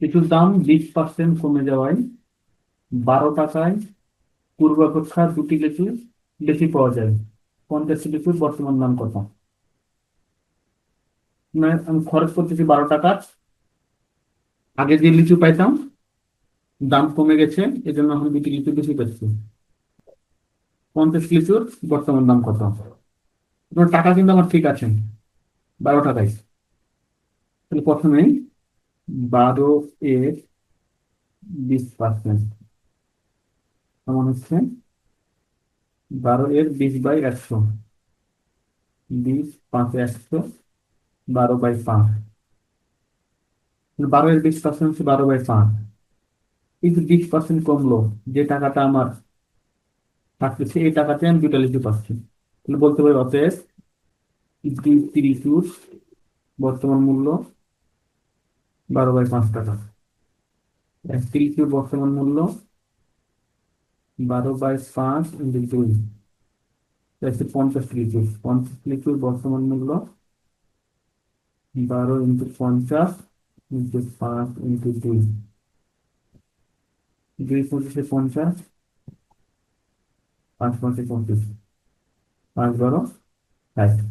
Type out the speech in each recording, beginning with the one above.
কিছুর দাম 20% কমে যাওয়ায় 12 টাকায় পূর্বাপেক্ষা দুটি লিচু বেশি পাওয়া যায়। 50টি লিচুর বর্তমান দাম কত? মানে আমি খরচ করতেছি 12 টাকা, আগে যে লিচু পাইতাম দাম কমে গেছে, এজন্য এখন দুটি লিচু বেশি পাচ্ছি। 50 লিচুর বর্তমান দাম কত? আপনার টাকা কিন্তু আমার ঠিক আছে, 12 টাকায়। তাহলে প্রথমেই 12 এর 20% সমান হচ্ছে 12 এর 20/100। 20 5 100, 12/5। 12 এর 20% হচ্ছে 12/5। এই যে 20% কমলো, যে টাকাটা আমার থাকতেছে এই টাকাতে আমি দুইটা লিচু পাচ্ছি। তাহলে বলতে পারি অতএব দুইটি লিচুর বর্তমান মূল্য 12/5 টাকা। একটি লিচুর বর্তমান মূল্য 12/5 × 2, 50 লিচু। 50 লিচুর বর্তমান মূল্য 12 × 50 × 5 × 2। 2 × 5 = 50, 5 × 5 = 25, 5 × 12 = 60।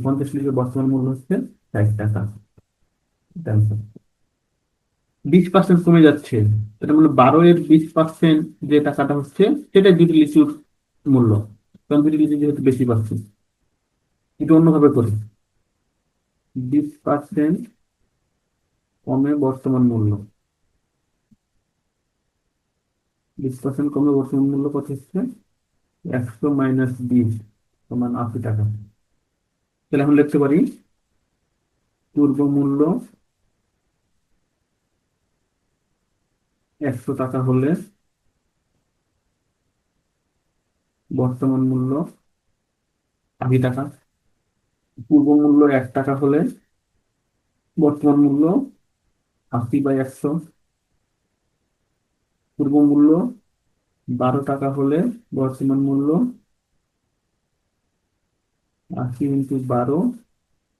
50 লিচুর বর্তমান মূল্য হচ্ছে 60 টাকা। এটা answer। 20% কমে যাচ্ছে, এটা মানে 12 এর 20% যে টাকাটা হচ্ছে সেটাই দুটি লিচুর মূল্য। কারণ দুটি লিচু যেহেতু বেশি পাচ্ছি, এটা অন্যভাবে করি। 20% কমে বর্তমান মূল্য, 20% কমে বর্তমান মূল্য কত হচ্ছে? 100 - 20 সমান 80 টাকা। তাহলে এখন লিখতে পারি পূর্ব মূল্য 100 টাকা হলে বর্তমান মূল্য 80 টাকা। পূর্ব মূল্য 1 টাকা হলে বর্তমান মূল্য 80/100। পূর্ব মূল্য 12 টাকা হলে বর্তমান মূল্য 80 × 12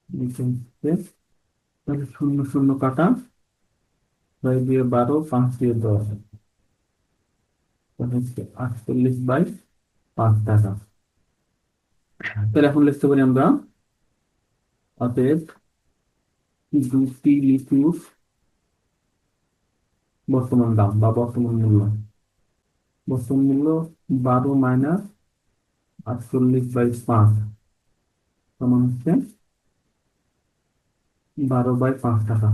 নিচে হচ্ছে, তাহলে 0 0 কাটা, 6 দিয়ে 12, 5 দিয়ে 10, তাহলে হচ্ছে 48/5 টাকা। তাহলে এখন লিখতে পারি আমরা অতএব দুটি লিচুর বর্তমান দাম বা বর্তমান মূল্য, বর্তমান মূল্য 12 - 48/5 সমান হচ্ছে 12/5 টাকা।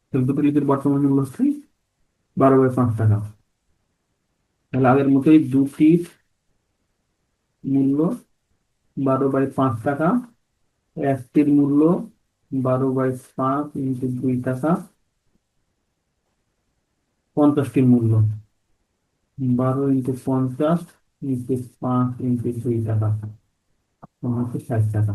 তাহলে দুটো লিচুর বর্তমান মূল্য হচ্ছে 12/5 টাকা। তাহলে আগের মতোই দুটির মূল্য 12/5 টাকা, একটির মূল্য 12/5 × 2 টাকা, 50টির মূল্য 12 × 50 × 5 × 2 টাকা, সমান হচ্ছে 60 টাকা।